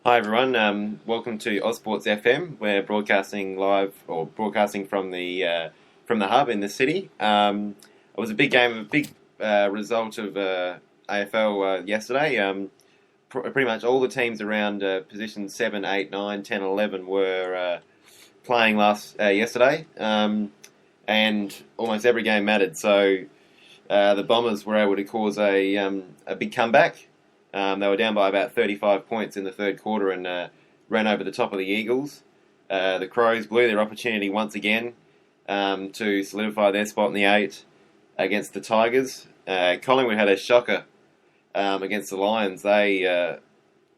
Hi everyone, welcome to Ozsports FM. We're broadcasting live or broadcasting from the hub in the city. It was a big game, a big result of AFL yesterday. Pretty much all the teams around positions 7, 8, 9, 10, 11 were playing yesterday, and almost every game mattered. So the Bombers were able to cause a big comeback. They were down by about 35 points in the third quarter and ran over the top of the Eagles. The Crows blew their opportunity once again to solidify their spot in the 8 against the Tigers. Collingwood had a shocker against the Lions. They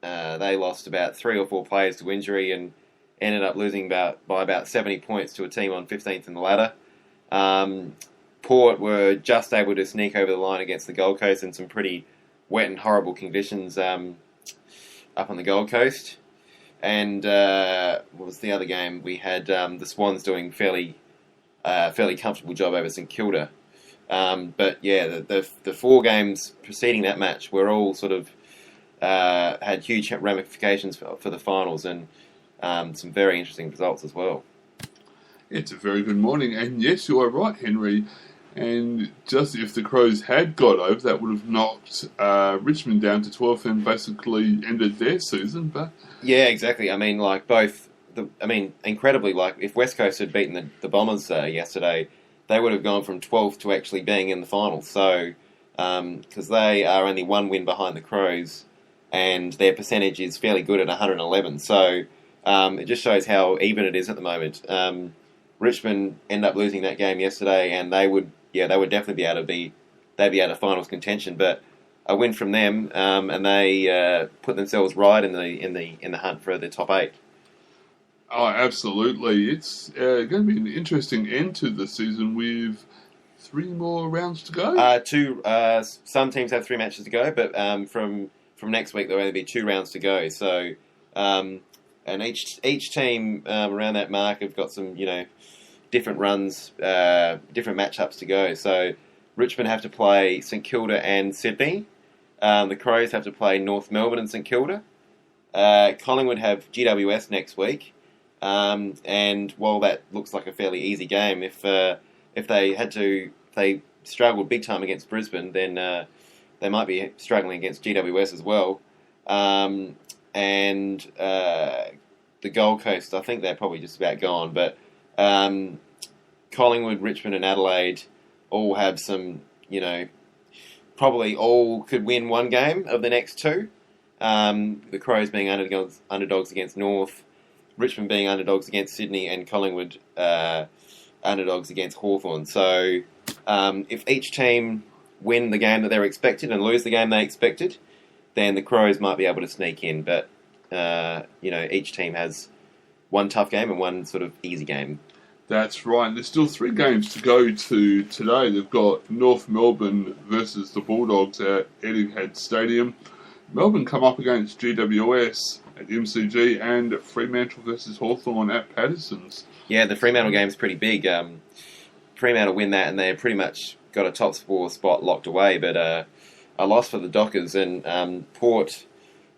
lost about 3 or 4 players to injury and ended up losing by about 70 points to a team on 15th in the ladder. Port were just able to sneak over the line against the Gold Coast in some pretty wet and horrible conditions up on the Gold Coast. And what was the other game? We had the Swans doing fairly comfortable job over St Kilda. But yeah, the 4 games preceding that match were all sort of had huge ramifications for the finals and some very interesting results as well. It's a very good morning, and yes, you are right, Henry. And just if the Crows had got over, that would have knocked Richmond down to 12th and basically ended their season. But yeah, exactly. I mean, incredibly, if West Coast had beaten the Bombers yesterday, they would have gone from 12th to actually being in the finals. So, because they are only 1 win behind the Crows, and their percentage is fairly good at 111. So, it just shows how even it is at the moment. Richmond ended up losing that game yesterday, and they would definitely be out of finals contention. But a win from them, and they put themselves right in the hunt for the top 8. Oh, absolutely! It's going to be an interesting end to the season with 3 more rounds to go. Some teams have 3 matches to go, but from next week there'll only be 2 rounds to go. So, and each team around that mark have got some different runs, different matchups to go. So Richmond have to play St Kilda and Sydney. The Crows have to play North Melbourne and St Kilda. Collingwood have GWS next week. And while that looks like a fairly easy game, if they struggled big time against Brisbane, then they might be struggling against GWS as well. And the Gold Coast, I think they're probably just about gone, but Collingwood, Richmond and Adelaide all have some, probably all could win 1 game of the next 2. The Crows being underdogs against North, Richmond being underdogs against Sydney, and Collingwood underdogs against Hawthorn. So if each team win the game that they're expected and lose the game they expected, then the Crows might be able to sneak in. But, each team has 1 tough game and 1 sort of easy game. That's right. There's still 3 games to go to today. They've got North Melbourne versus the Bulldogs at Etihad Stadium. Melbourne come up against GWS at MCG, and Fremantle versus Hawthorn at Patterson's. Yeah, the Fremantle game's pretty big. Fremantle win that, and they've pretty much got a top 4 spot locked away. But a loss for the Dockers, and Port,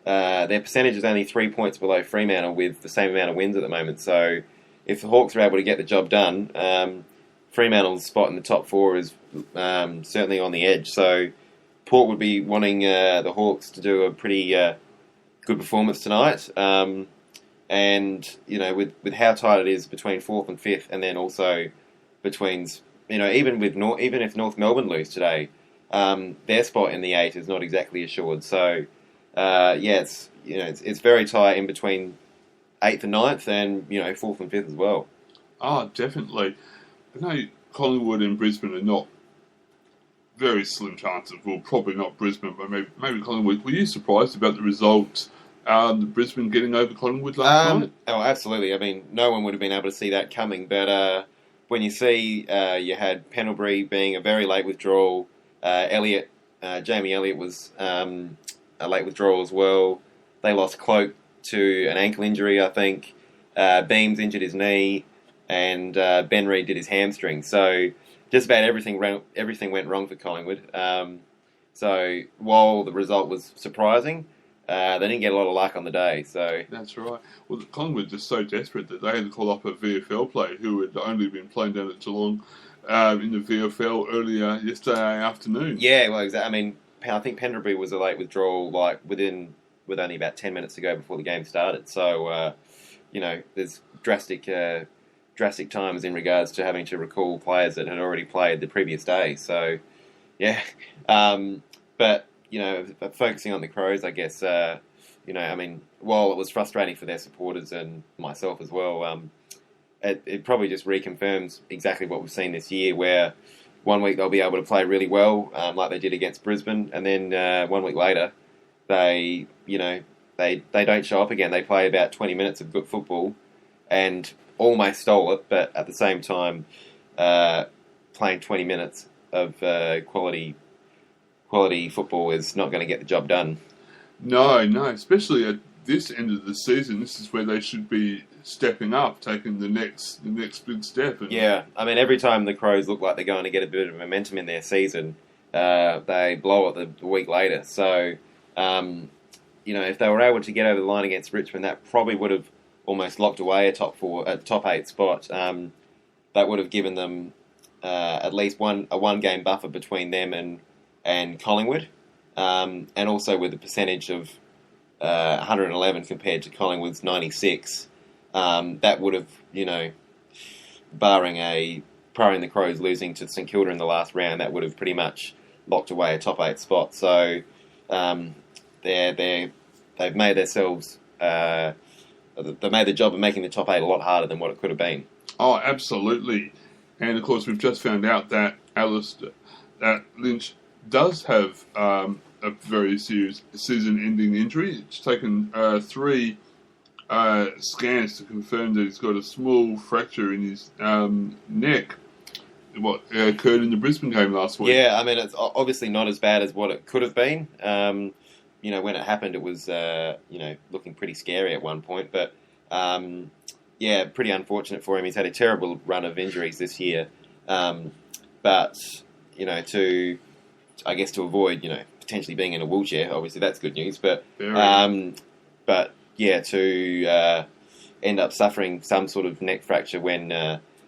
their percentage is only 3 points below Fremantle with the same amount of wins at the moment. So if the Hawks are able to get the job done, Fremantle's spot in the top 4 is certainly on the edge. So Port would be wanting the Hawks to do a pretty good performance tonight. And, with how tight it is between 4th and 5th, and then also between, even if North Melbourne lose today, their spot in the 8 is not exactly assured. So, it's very tight in between 8th and 9th, and 4th and 5th as well. Oh, definitely. I know Collingwood and Brisbane are not very slim chances. Well, probably not Brisbane, but maybe Collingwood. Were you surprised about the result? Brisbane getting over Collingwood last night? Oh, absolutely. I mean, no one would have been able to see that coming. But when you see you had Pendlebury being a very late withdrawal, Jamie Elliott was a late withdrawal as well. They lost Cloak to an ankle injury, I think. Beams injured his knee, and Ben Reid did his hamstring. So just about everything went wrong for Collingwood. So while the result was surprising, they didn't get a lot of luck on the day. So That's right. Well, Collingwood were just so desperate that they had to call up a VFL player who had only been playing down at Geelong in the VFL earlier yesterday afternoon. yeah, well, exactly. I mean, I think Pendlebury was a late withdrawal, with only about 10 minutes to go before the game started. So there's drastic times in regards to having to recall players that had already played the previous day. So yeah, but focusing on the Crows, I guess. While it was frustrating for their supporters and myself as well, it probably just reconfirms exactly what we've seen this year, where 1 week they'll be able to play really well, like they did against Brisbane, and then 1 week later, they don't show up again. They play about 20 minutes of good football and almost stole it, but at the same time, playing 20 minutes of quality football is not going to get the job done. No, especially at this end of the season. This is where they should be stepping up, taking the next big step. Yeah, I mean, every time the Crows look like they're going to get a bit of momentum in their season, they blow it the week later. So, if they were able to get over the line against Richmond, that probably would have almost locked away a top 8 spot. That would have given them at least a one-game buffer between them and Collingwood, and also with a percentage of 111 compared to Collingwood's 96. That would have, barring the Crows losing to St Kilda in the last round, that would have pretty much locked away a top 8 spot. So they've made themselves. They made the job of making the top 8 a lot harder than what it could have been. Oh, absolutely. And of course, we've just found out that Lynch does have a very serious season-ending injury. It's taken 3 scans to confirm that he's got a small fracture in his neck. What occurred in the Brisbane game last week? Yeah, I mean, it's obviously not as bad as what it could have been. When it happened, it was looking pretty scary at one point. But pretty unfortunate for him. He's had a terrible run of injuries this year. But to avoid potentially being in a wheelchair, obviously that's good news. But to end up suffering some sort of neck fracture when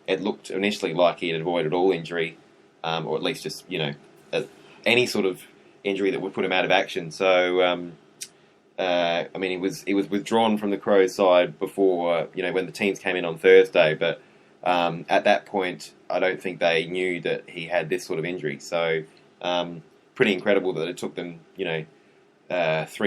it looked initially like he had avoided all injury, or at least just any sort of injury that would put him out of action. So he was withdrawn from the Crows side before when the teams came in on Thursday, but at that point I don't think they knew that he had this sort of injury. So pretty incredible that it took them 3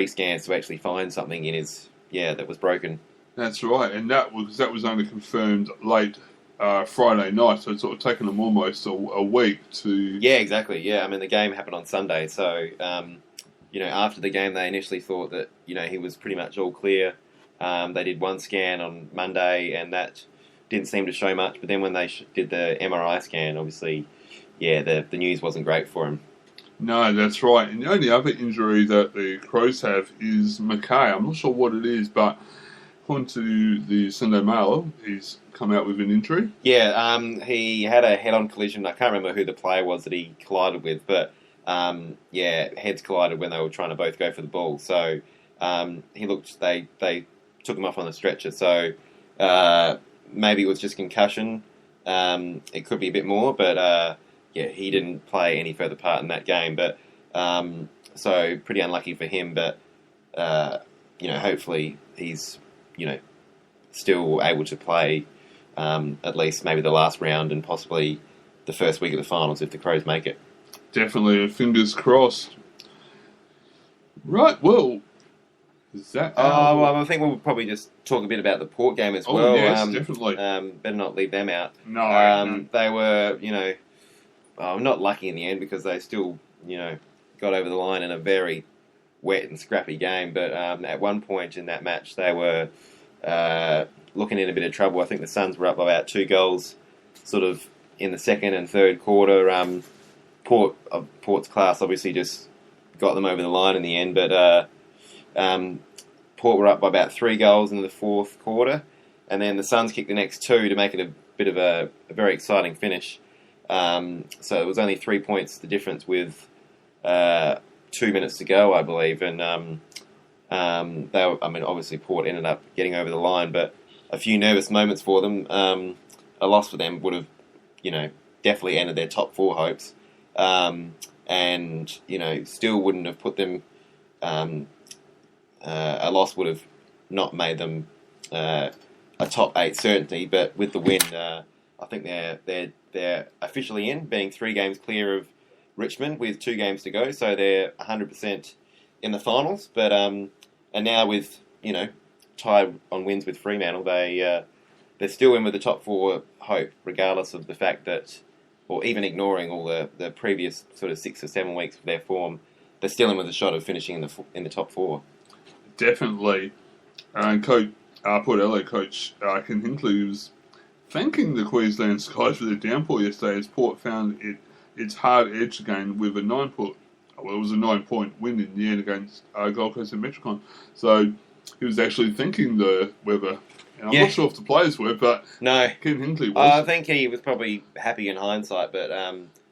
scans to actually find something in his that was broken. That's right, and that was only confirmed late Friday night, so it's sort of taken them almost a week to... Yeah, exactly, yeah. I mean, the game happened on Sunday, so, after the game they initially thought that, he was pretty much all clear. They did 1 scan on Monday, and that didn't seem to show much, but then when they did the MRI scan, obviously, the news wasn't great for him. No, that's right. And the only other injury that the Crows have is McKay. I'm not sure what it is, but according to the Sunday Mail, he's come out with an injury. Yeah, he had a head-on collision. I can't remember who the player was that he collided with, but heads collided when they were trying to both go for the ball. So they took him off on the stretcher. So maybe it was just concussion. It could be a bit more, but he didn't play any further part in that game. But so pretty unlucky for him. But hopefully he's still able to play at least maybe the last round and possibly the first week of the finals if the Crows make it. Definitely, fingers crossed. Right, well, is that... I think we'll probably just talk a bit about the Port game as well. Yes, definitely. Better not leave them out. No. They were, not lucky in the end because they still, got over the line in a very wet and scrappy game. But at one point in that match, they were looking in a bit of trouble. I think the Suns were up by about 2 goals sort of in the second and third quarter. Port's class obviously just got them over the line in the end, but Port were up by about 3 goals in the fourth quarter, and then the Suns kicked the next 2 to make it a bit of a very exciting finish. So it was only 3 points the difference with 2 minutes to go, I believe, and Obviously Port ended up getting over the line, but a few nervous moments for them. A loss for them would have, definitely ended their top four hopes, and still wouldn't have put them. A loss would have not made them a top 8 certainty, but with the win, I think they're officially in, being 3 games clear of Richmond with 2 games to go, so they're 100% in the finals. But and now with tied on wins with Fremantle, they're still in with the top 4 hope, regardless of the fact that, or even ignoring all the previous sort of 6 or 7 weeks of their form, they're still in with a shot of finishing in the top 4. Definitely. Port Adelaide coach Ken Hinkley was thanking the Queensland Skies for their downpour yesterday, as Port found its hard edge again with a 9-point win in the end against Gold Coast and Metricon. So he was actually thanking the weather. And I'm not sure if the players were, but no, Ken Hinkley was. I think he was probably happy in hindsight, but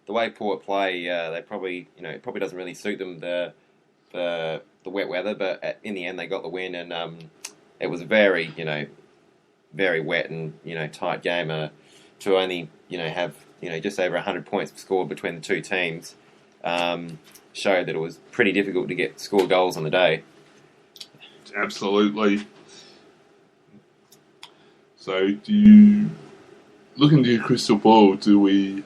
the way Port play, they probably, it probably doesn't really suit them the wet weather. But in the end, they got the win, and it was a very, very wet and tight game. To only have just over 100 points scored between the two teams showed that it was pretty difficult to score goals on the day. Absolutely. So, look into your crystal ball, do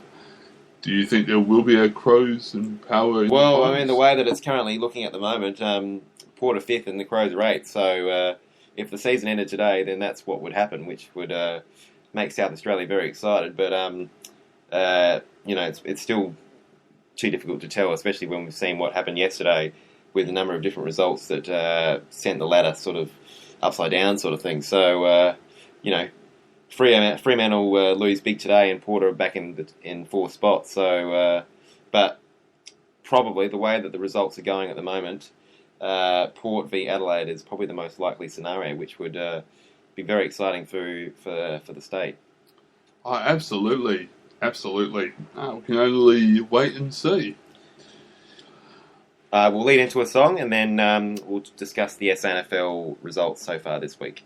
you think there will be a Crows and Power in the way that it's currently looking at the moment, Port are 5th and the Crows are 8th. So if the season ended today, then that's what would happen, which would make South Australia very excited. But it's still too difficult to tell, especially when we've seen what happened yesterday with a number of different results that sent the ladder sort of upside down, sort of thing. So Fremantle lose big today, and Port are back in 4th spot. So, but probably the way that the results are going at the moment, Port v Adelaide is probably the most likely scenario, which would be very exciting for the state. Oh, absolutely. We can only wait and see. We'll lead into a song, and then we'll discuss the SANFL results so far this week.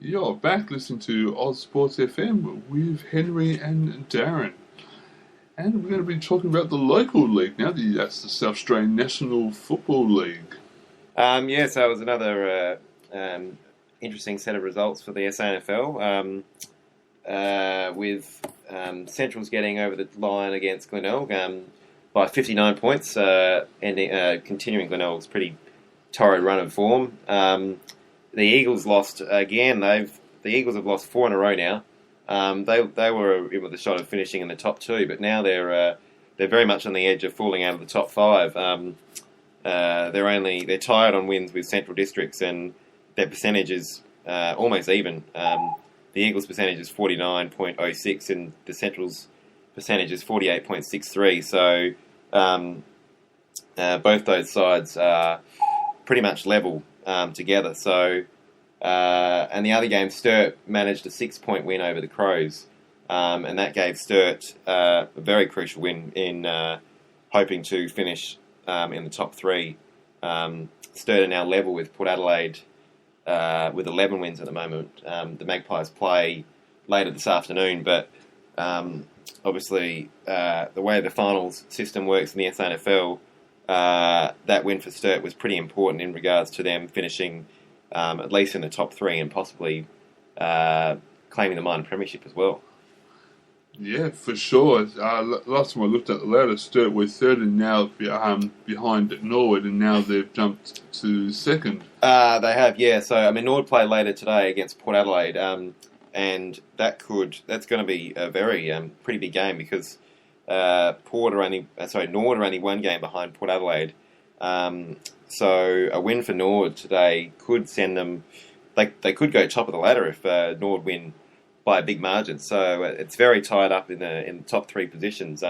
You're back listening to Ozsports FM with Henry and Darren. And we're going to be talking about the local league now. That's the South Australian National Football League. So it was another interesting set of results for the SANFL, with Centrals getting over the line against Glenelg by 59 points, continuing Glenelg's pretty torrid run of form. The Eagles lost again. The Eagles have lost 4 in a row now. They were with a shot of finishing in the top 2, but now they're very much on the edge of falling out of the top 5. They're tied on wins with Central Districts, and their percentage is almost even. The Eagles' percentage is 49.06, and the Central's percentage is 48.63. So both those sides are pretty much level together. So, and the other game, Sturt managed a 6-point win over the Crows, and that gave Sturt a very crucial win in hoping to finish in the top 3 Sturt are now level with Port Adelaide with 11 wins at the moment. The Magpies play later this afternoon, but obviously the way the finals system works in the SANFL, that win for Sturt was pretty important in regards to them finishing at least in the top three and possibly claiming the minor premiership as well. Yeah, for sure. Last time I looked at the ladder, Sturt were third and now behind Norwood, and now they've jumped to second. They have, yeah. So I mean, Norwood play later today against Port Adelaide, and that's going to be a very pretty big game because Norwood are only one game behind Port Adelaide. So a win for Norwood today could send them. They could go top of the ladder if Norwood win by a big margin. So it's very tied up in the top three positions.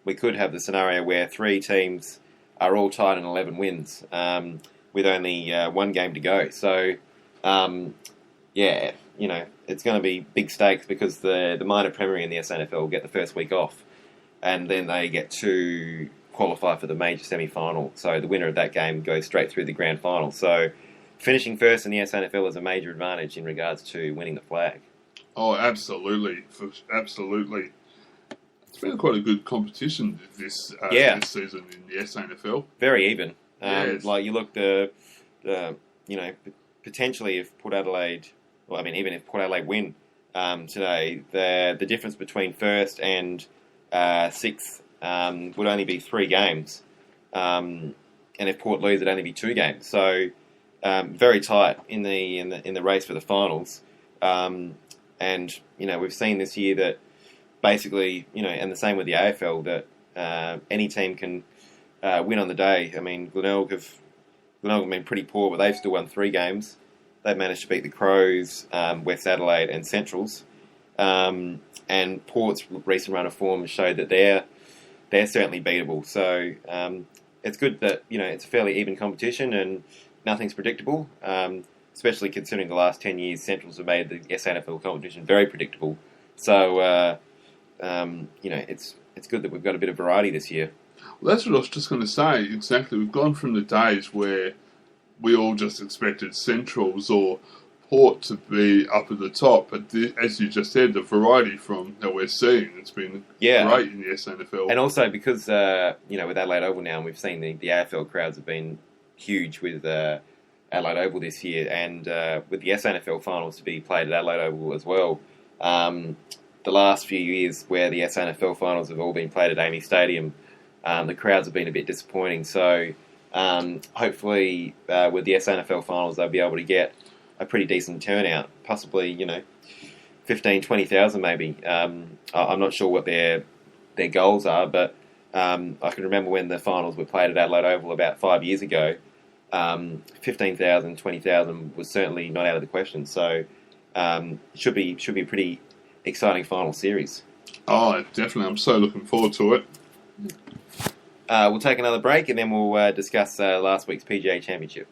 We could have the scenario where three teams are all tied in 11 wins with only one game to go. So it's going to be big stakes because the minor premier in the SANFL will get the first week off, and then they get to qualify for the major semi-final. So the winner of that game goes straight through the grand final. So finishing first in the SANFL is a major advantage in regards to winning the flag. Oh, absolutely. Absolutely. It's been quite a good competition this season in the SANFL. Very even. Yes. Like you look potentially if Port Adelaide, even if Port Adelaide win today, the difference between first and sixth would only be 3 games. And if Port lose, it'd only be 2 games. So very tight in the race for the finals. And we've seen this year that basically, and the same with the AFL, that any team can win on the day. I mean, Glenelg have been pretty poor, but they've still won 3 games. They've managed to beat the Crows, West Adelaide, and Centrals. And Port's recent run of form has showed that they're certainly beatable. So it's good that it's a fairly even competition and nothing's predictable. Especially considering the last 10 years, Centrals have made the SANFL competition very predictable. So, it's good that we've got a bit of variety this year. Well, that's what I was just going to say. Exactly. We've gone from the days where we all just expected Centrals or Port to be up at the top, but as you just said, the variety from that we're seeing, it's been great in the SANFL. And also because, with Adelaide Oval now, and we've seen the AFL crowds have been huge with Adelaide Oval this year, and with the SANFL finals to be played at Adelaide Oval as well. The last few years where the SANFL finals have all been played at Amy Stadium, the crowds have been a bit disappointing. So hopefully with the SANFL finals they'll be able to get a pretty decent turnout, possibly 15,000, 20,000 maybe. I'm not sure what their goals are, but I can remember when the finals were played at Adelaide Oval about 5 years ago. 15,000, 20,000 was certainly not out of the question. So should be a pretty exciting final series. Oh, definitely. I'm so looking forward to it. We'll take another break and then we'll discuss last week's PGA Championship.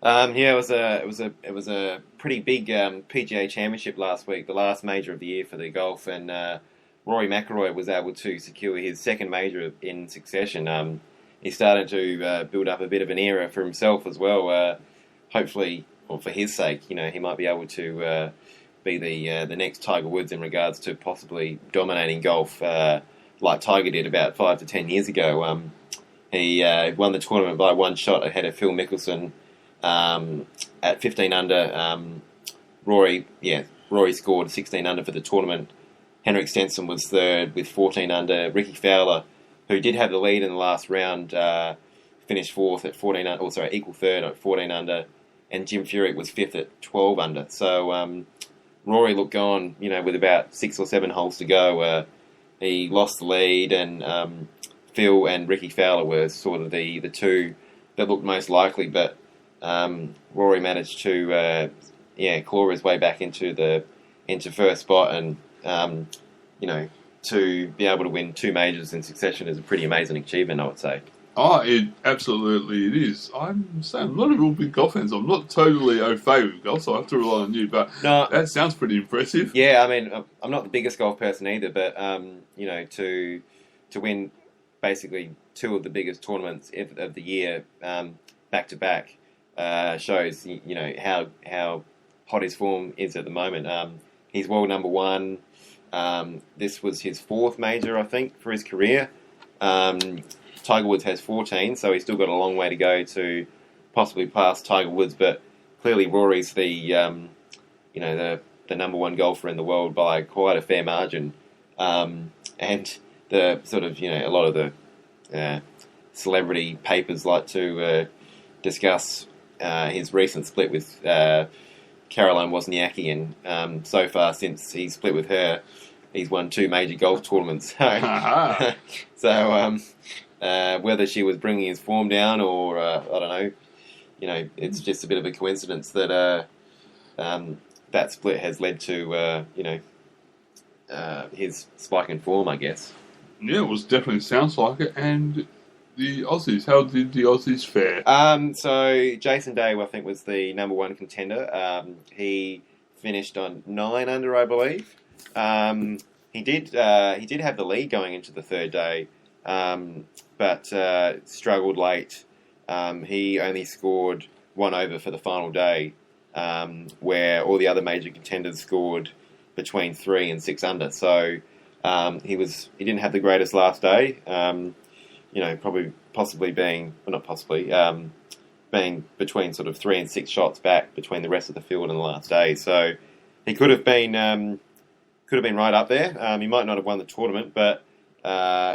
Yeah, it was a pretty big PGA Championship last week, the last major of the year for the golf, and Rory McIlroy was able to secure his second major in succession. He started to build up a bit of an era for himself as well. Hopefully, or for his sake, he might be able to be the next Tiger Woods in regards to possibly dominating golf, like Tiger did about 5 to 10 years ago. He won the tournament by one shot ahead of Phil Mickelson. At 15 under, Rory scored 16 under for the tournament. Henrik Stenson was third with 14 under. Ricky Fowler, who did have the lead in the last round, finished fourth at 14 under. Equal third at 14 under. And Jim Furyk was fifth at 12 under. So Rory looked on, with about 6 or 7 holes to go. He lost the lead, and Phil and Ricky Fowler were sort of the two that looked most likely, but Rory managed to claw his way back into first spot, and to be able to win 2 majors in succession is a pretty amazing achievement, I would say. Oh, it is. I'm saying I'm not a real big golf fan, so I'm not totally au fait with golf, so I have to rely on you. But no, that sounds pretty impressive. Yeah, I mean, I'm not the biggest golf person either, but to win basically 2 of the biggest tournaments of the year back to back shows how hot his form is at the moment. He's world number 1. This was his 4th major, I think, for his career. Tiger Woods has 14, so he's still got a long way to go to possibly pass Tiger Woods. But clearly, Rory's the number 1 golfer in the world by quite a fair margin. And the sort of a lot of the celebrity papers like to discuss his recent split with Caroline Wozniacki, and so far since he split with her, he's won 2 major golf tournaments. So whether she was bringing his form down or I don't know, it's just a bit of a coincidence that that split has led to his spike in form, I guess. Yeah, it definitely sounds like it. And the Aussies, how did the Aussies fare? So Jason Day, I think, was the number 1 contender. He finished on 9 under, I believe. He did have the lead going into the 3rd day, but struggled late. He only scored 1 over for the final day, where all the other major contenders scored between 3 and 6 under. So he didn't have the greatest last day. Possibly being, well, not possibly, being between sort of 3 and 6 shots back between the rest of the field in the last day. So he could have been right up there. He might not have won the tournament, but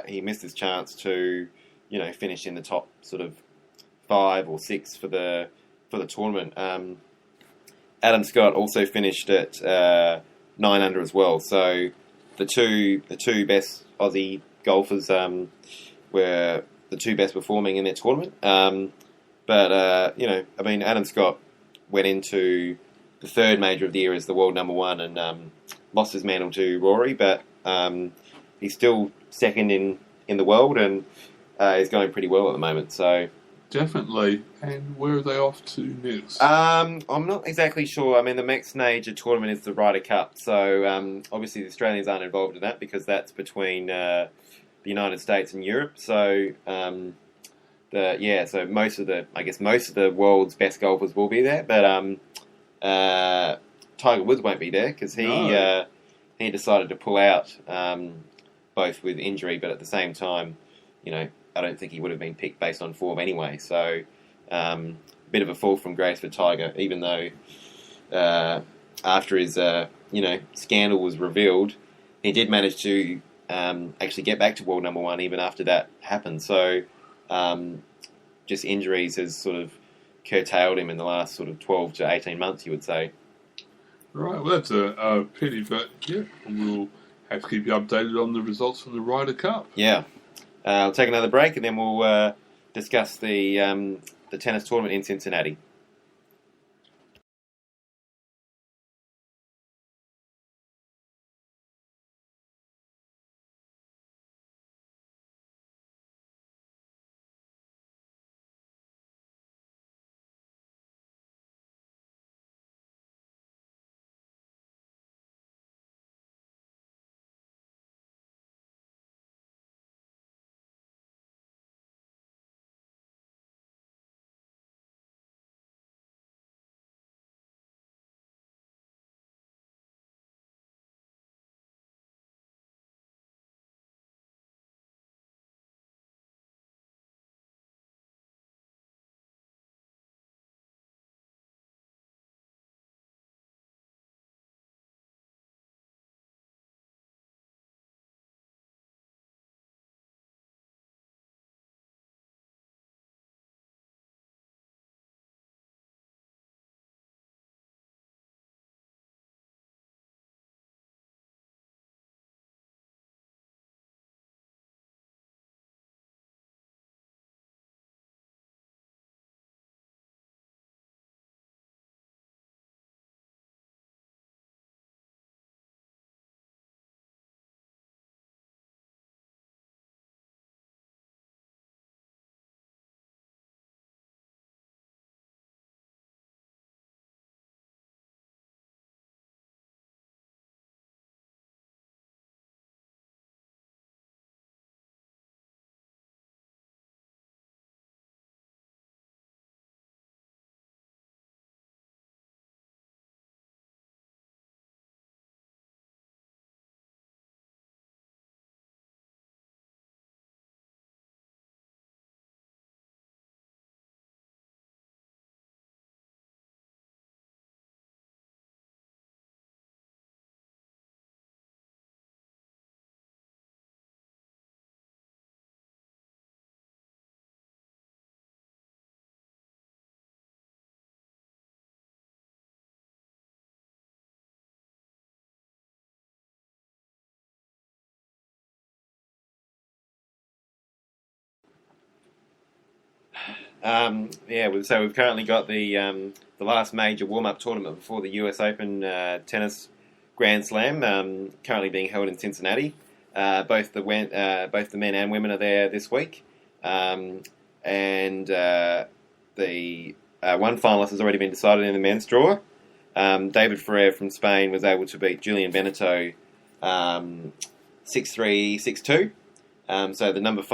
he missed his chance to, finish in the top sort of 5 or 6 for the tournament. Adam Scott also finished at 9 under as well. So the two best Aussie golfers were the 2 best performing in their tournament. Adam Scott went into the 3rd major of the year as the world number 1 and lost his mantle to Rory, but he's still 2nd in the world and is going pretty well at the moment. So definitely. And where are they off to next? I'm not exactly sure. I mean, the next major tournament is the Ryder Cup, so obviously the Australians aren't involved in that because that's between the United States and Europe. So so most of the world's best golfers will be there, but Tiger Woods won't be there because he decided to pull out, both with injury, but at the same time, I don't think he would have been picked based on form anyway. So a bit of a fall from grace for Tiger, even though after his scandal was revealed, he did manage to actually get back to world number 1 even after that happened. So just injuries has sort of curtailed him in the last sort of 12 to 18 months, you would say. Right, well, that's a pity, but yeah, we'll have to keep you updated on the results from the Ryder Cup. Yeah. We'll take another break and then we'll discuss the tennis tournament in Cincinnati. So we've currently got the last major warm-up tournament before the US Open tennis Grand Slam, currently being held in Cincinnati. Both the men and women are there this week, and the one finalist has already been decided in the men's draw. David Ferrer from Spain was able to beat Julian Benneteau 6-3, 6-2. So the number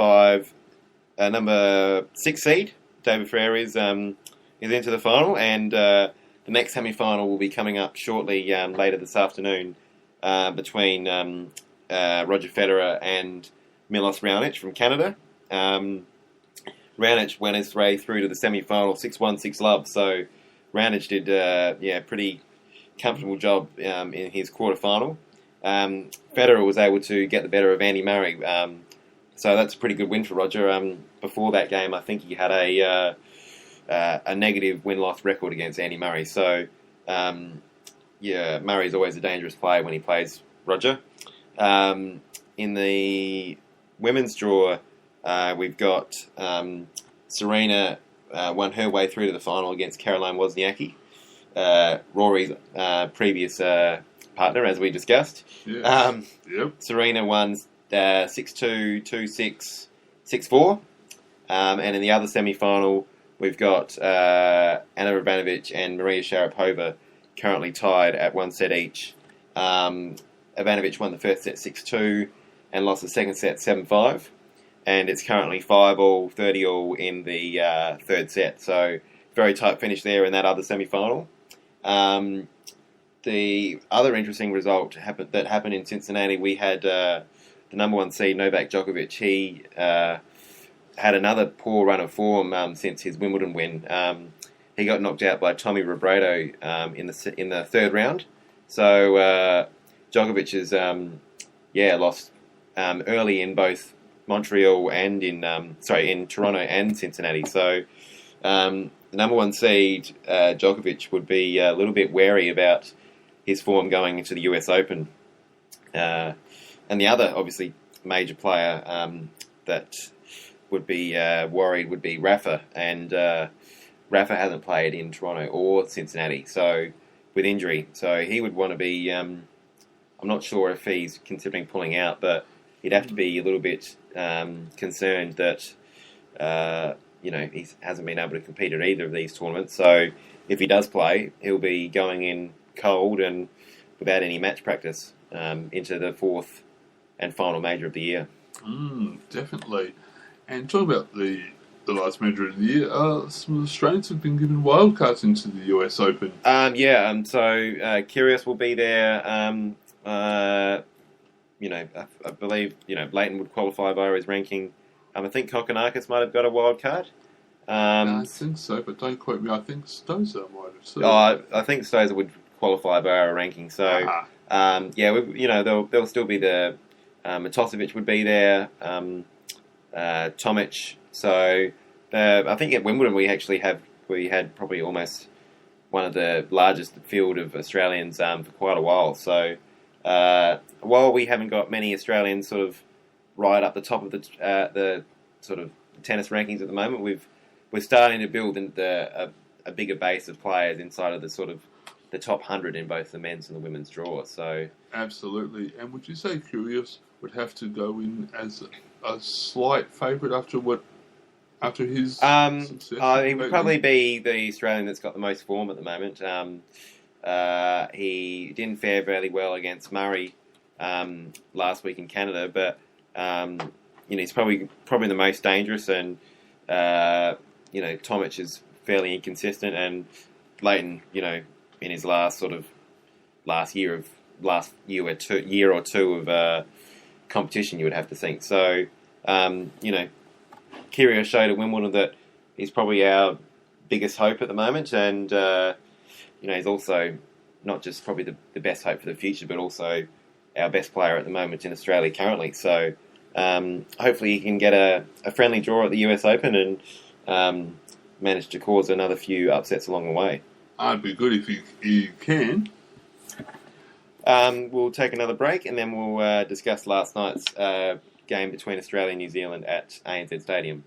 6 seed, David Ferrer, is into the final, and the next semi-final will be coming up shortly later this afternoon between Roger Federer and Milos Raonic from Canada. Raonic went his way through to the semi-final 6-1, 6-love, so Raonic did a pretty comfortable job in his quarter-final. Federer was able to get the better of Andy Murray, so that's a pretty good win for Roger. Before that game, I think he had a negative win-loss record against Andy Murray. So, Murray's always a dangerous player when he plays Roger. In the women's draw, we've got Serena won her way through to the final against Caroline Wozniacki, Rory's previous partner, as we discussed. Yes. Yep. Serena won 6-2, 2-6, 6-4. And in the other semi-final, we've got Anna Ivanovic and Maria Sharapova currently tied at 1 set each. Ivanovic won the first set 6-2 and lost the second set 7-5. And it's currently 5-all, 30-all in the third set. So very tight finish there in that other semi-final. The other interesting result that happened in Cincinnati, we had the number 1 seed, Novak Djokovic. He had another poor run of form since his Wimbledon win. He got knocked out by Tommy Robredo in the third round. So Djokovic has lost early in both Montreal and in Toronto and Cincinnati. So the number 1 seed, Djokovic, would be a little bit wary about his form going into the US Open. And the other, obviously, major player that would be worried would be Rafa. And Rafa hasn't played in Toronto or Cincinnati, so with injury. So he would want to be... I'm not sure if he's considering pulling out, but he'd have to be a little bit concerned that he hasn't been able to compete at either of these tournaments. So if he does play, he'll be going in cold and without any match practice into the fourth and final major of the year. Definitely. And talking about the last major of the year, some Australians have been given wildcards into the US Open. So Kyrgios will be there. I believe Leighton would qualify via his ranking. I think Kokkinakis might have got a wild card. I think so, but don't quote me. I think Stosur might have too. I think Stosur would qualify via a ranking. So there'll still be the Matosevic would be there. Tomic. So I think at Wimbledon we had probably almost one of the largest field of Australians for quite a while. So while we haven't got many Australians sort of right up the top of the sort of tennis rankings at the moment, we're starting to build a bigger base of players inside of the sort of the top 100 in both the men's and the women's draw. So absolutely. And would you say Kyrgios would have to go in as a slight favourite after his success? He would probably be the Australian that's got the most form at the moment. He didn't fare very well against Murray last week in Canada, but he's probably the most dangerous, and Tomic is fairly inconsistent, and Leighton, in his last year or two of competition, you would have to think. So, Kyrgios showed at Wimbledon that he's probably our biggest hope at the moment, and he's also not just probably the best hope for the future, but also our best player at the moment in Australia currently. So hopefully he can get a friendly draw at the US Open and manage to cause another few upsets along the way. It'd be good if you can. We'll take another break and then we'll discuss last night's game between Australia and New Zealand at ANZ Stadium.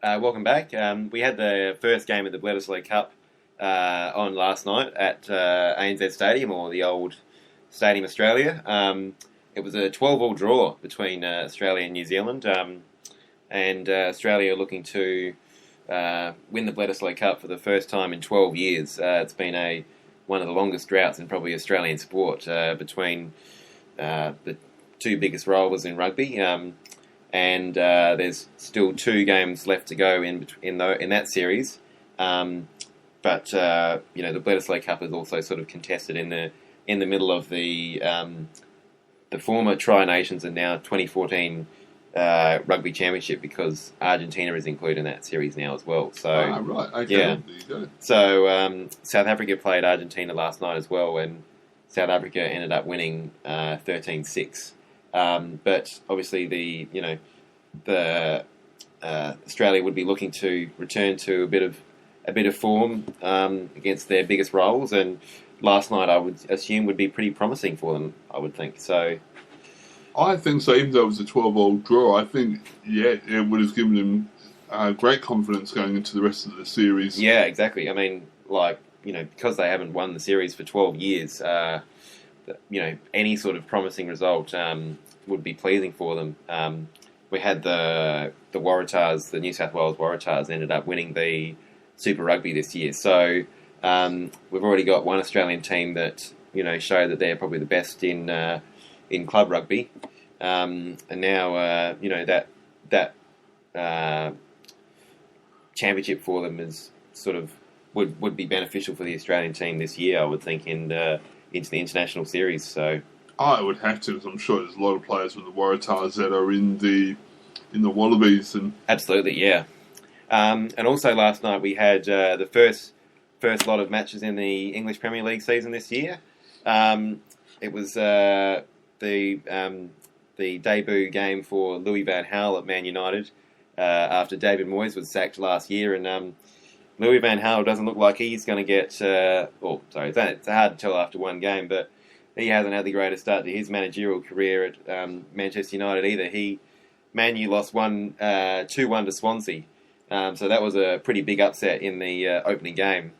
Welcome back. We had the first game of the Bledisloe Cup on last night at ANZ Stadium, or the old Stadium Australia. It was a 12-all draw between Australia and New Zealand, and Australia looking to win the Bledisloe Cup for the first time in 12 years. It's been one of the longest droughts in probably Australian sport between the two biggest rivals in rugby. And there's still 2 games left to go in that series. But the Bledisloe Cup is also sort of contested in the middle of the former Tri-Nations and now 2014 Rugby Championship, because Argentina is included in that series now as well. So right, okay, yeah. There you go. So South Africa played Argentina last night as well, and South Africa ended up winning 13-6. But obviously, the Australia would be looking to return to a bit of form against their biggest rivals, and last night I would assume would be pretty promising for them. I would think so. I think so. Even though it was a 12-all draw, I think it would have given them great confidence going into the rest of the series. Yeah, exactly. I mean, because they haven't won the series for 12 years. Any sort of promising result would be pleasing for them. We had the Waratahs, the New South Wales Waratahs, ended up winning the Super Rugby this year. So we've already got one Australian team that show that they're probably the best in club rugby, and now that championship for them is sort of would be beneficial for the Australian team this year, I would think, into the international series. So I would have to, because I'm sure there's a lot of players from the Waratahs that are in the Wallabies. And absolutely, yeah. And also last night we had the first lot of matches in the English Premier League season this year. It was the debut game for Louis van Gaal at Man United after David Moyes was sacked last year, and Louis van Gaal doesn't look like he's going to get... it's hard to tell after one game, but he hasn't had the greatest start to his managerial career at Manchester United either. Man U lost 2-1 to Swansea, so that was a pretty big upset in the opening game.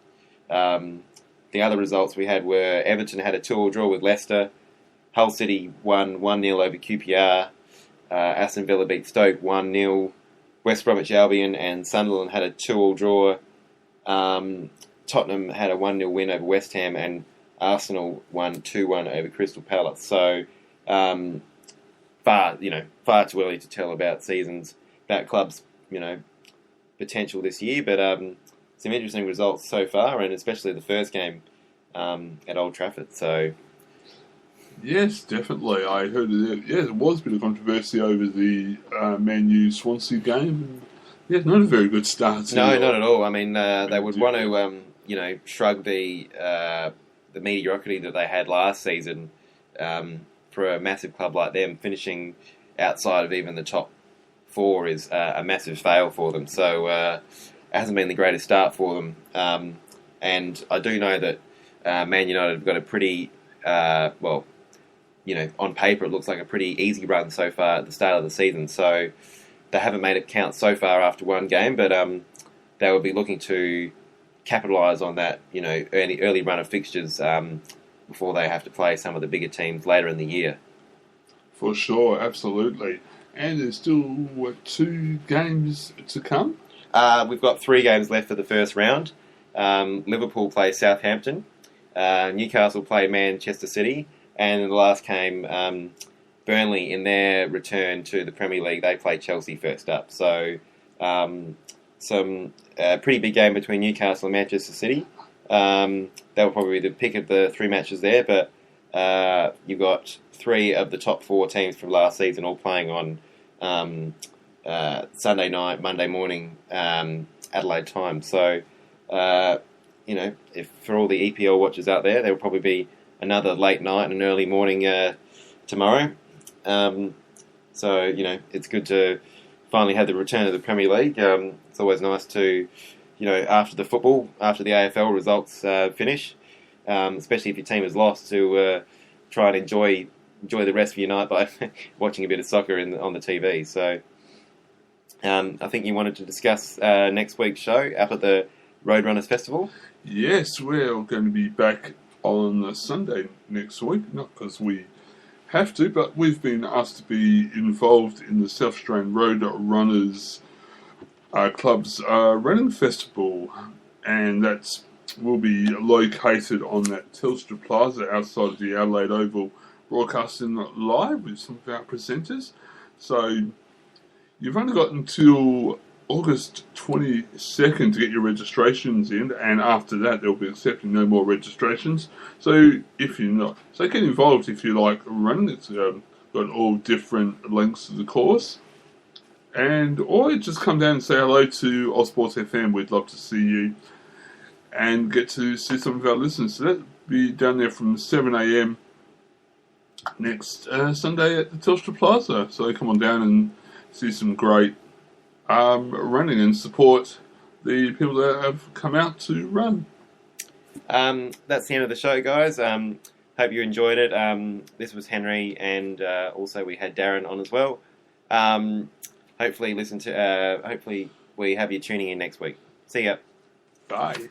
The other results we had were Everton had a 2-2 draw with Leicester, Hull City won 1-0 over QPR, Aston Villa beat Stoke 1-0, West Bromwich Albion and Sunderland had a 2-2 draw. Tottenham had a 1-0 win over West Ham, and Arsenal won 2-1 over Crystal Palace. So far too early to tell about clubs' potential this year, but some interesting results so far, and especially the first game at Old Trafford. So yes, definitely. I heard that. Yeah, there was a bit of controversy over the Man U Swansea game. Yeah, not a very good start. No, not at all. I mean, they would want to, shrug the mediocrity that they had last season for a massive club like them. Finishing outside of even the top 4 is a massive fail for them. So it hasn't been the greatest start for them. And I do know that Man United have got a pretty, on paper it looks like a pretty easy run so far at the start of the season. So they haven't made it count so far after one game, but they will be looking to capitalise on that, early run of fixtures before they have to play some of the bigger teams later in the year. For sure, absolutely. And there's still, 2 games to come? We've got 3 games left for the first round. Liverpool play Southampton, Newcastle play Manchester City, and in the last game, Burnley, in their return to the Premier League, they play Chelsea first up. So some pretty big game between Newcastle and Manchester City. That will probably be the pick of the 3 matches there, but you've got 3 of the top 4 teams from last season all playing on Sunday night, Monday morning, Adelaide time. So, if for all the EPL watchers out there will probably be another late night and an early morning tomorrow. So, it's good to finally have the return of the Premier League. It's always nice to, after the AFL results finish, especially if your team has lost, to try and enjoy the rest of your night by watching a bit of soccer on the TV. So, I think you wanted to discuss next week's show up at the Roadrunners Festival. Yes, we're going to be back on a Sunday next week, not because we have to, but we've been asked to be involved in the South Australian Road Runners Club's running festival, and that will be located on that Telstra Plaza outside of the Adelaide Oval, broadcasting live with some of our presenters. So you've only got until August 22nd to get your registrations in, and after that they'll be accepting no more registrations. So if you're not, so get involved if you like running. It's got all different lengths of the course, or just come down and say hello to Ozsports FM. We'd love to see you and get to see some of our listeners. So that'll be down there from 7 a.m. next Sunday at the Telstra Plaza. So come on down and see some great running and support the people that have come out to run. That's the end of the show, guys. Hope you enjoyed it. This was Henry, and also we had Darren on as well. Hopefully we have you tuning in next week. See ya. Bye.